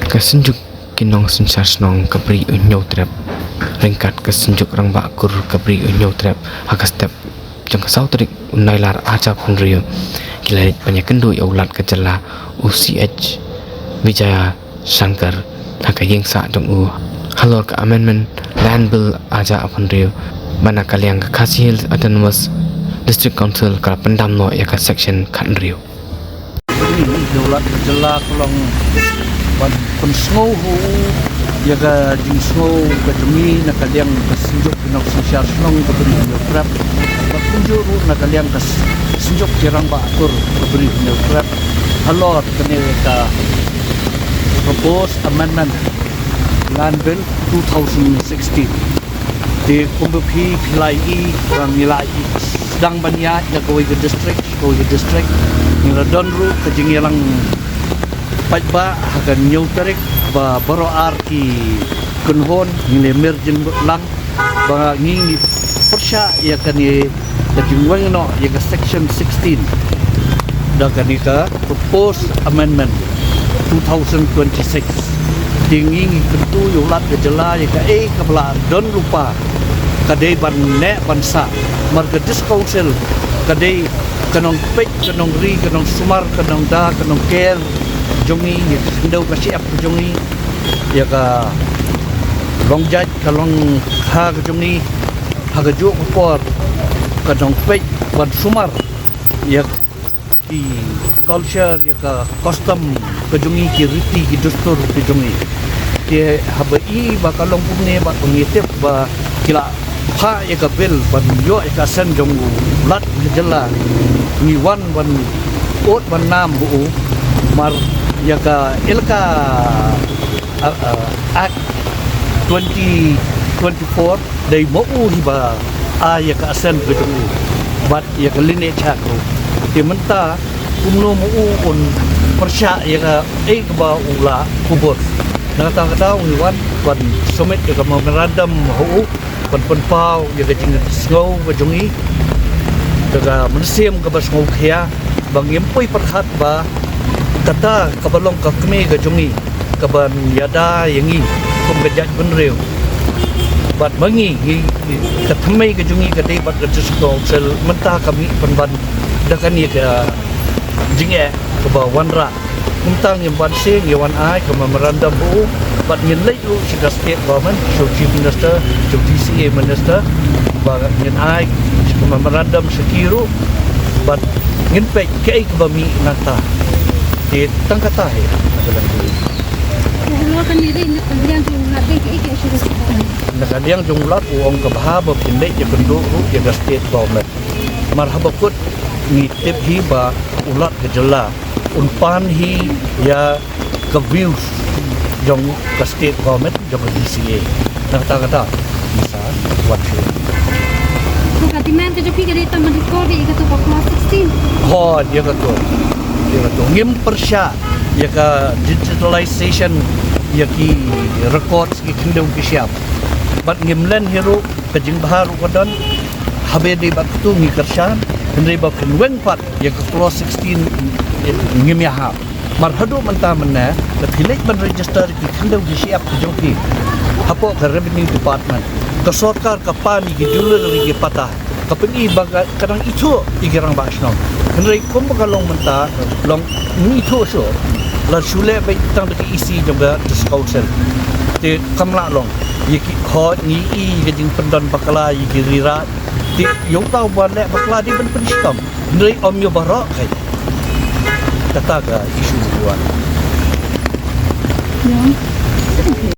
Kesenjuk kinong sensar snong kabri unyo trap ringkat kesenjuk rang bakur kabri unyo trap hakas step jang kasau trik unailar aja punrio kilait panyakendu ulat kejala UCH Wijaya Shankar hakayeng sa dong u halor ka amendment land bill aja punrio mana kaliang Khasi Hills Autonomous District Council ka pendam no ya ka section kanrio ulat kejala kolong pan snow ho ya ga jing snow ka dumi na kaliang kasinjok pinang sosial snong ka beri krap patunjo ru na kaliang kasinjok kirang ba atur ka beri krap halor kene ka proposed amendment land bill 2016 di kumbupi pilai orang nilai sedang banyak ya koi ke district ni radon ru ka jing yang pajba hagan new tarik ba baro arki kunhon ni emergent lang ba ngi persya ya kani kajingwang no ya ka section 16 da kani ka proposed amendment 2026 tinggi tentu yulat kejela ya ka kabla don lupa kadai ban ne bansa marga council kadai kanong pek kanong ri kanong sumar kanong da kanong ker jongi ndau ka siap jongi ya ka long jaj ka long ha ka jongi ha ka jo ko ka dong pek ban sumar ya ki culture ya ka custom ka jongi ki riti ki dustur ki jongi ke habai ba ka long pumne ba ngitip ba kila ha ya ka bel ban yo ya ka sen jong lat jela ni wan ot ban nam bu mar ya ka ilka act 2024 dai mo hiba ya ka asen betu bat ya ka line chakro te menta kumno mo on persya ya ka ka ba ula kubur na kata wan ban summit ya ka memorandum ho pan pau ya ka jing snow ba jongi daga mensim ka bas ngau khia bang yempoi perhat ba kata kabalong kakme ka jongi kaban yada yangi kum gajat benreu bat mangi kathmai ka jongi ka dei bat ka council menta kami panban dakan ya ka jinge ka ba wanra kuntang yang ban sing yawan ai ka memorandum bu bat ngin lei lu sida state government so chief minister so DCA minister ba ngin ai ka memorandum sekiru bat ngin pe kai ka ba mi nata di tangkata ya dalam itu. Nakaliang jumlah uang kebahaba pendek je penduduk je state government. Marhaba kut ngitip hiba ulat kejela unpan hi ya ke views jong ke state government jong DCA. Kata-kata bisa buat sih. Katiman kerja fikir itu mendikor di ikut kelas 16. Oh dia kata. Ngim persya ya ka digitalization ya ki records ki kendau ki siap bat ngimlen hero kajing baharu kodon habe de bat tu ngi kersyan ndre ba kenweng pat ya ka clause 16 ngim ya ha mar hadu menta mena the village ban register ki kendau ki siap ki joki hapo ka revenue department ka sarkar ka pani ki jewelry ki patah kapeni baga kadang itu igirang basno ndre kum bagalong menta long ni itu so la sule bai tang de isi juga discount te kamla long yiki ho ni i gajing pendon bakala yiki rira ti yong tau ban le bakala di ben penistam ndre om yo barok kai kata ga isu buan Ya.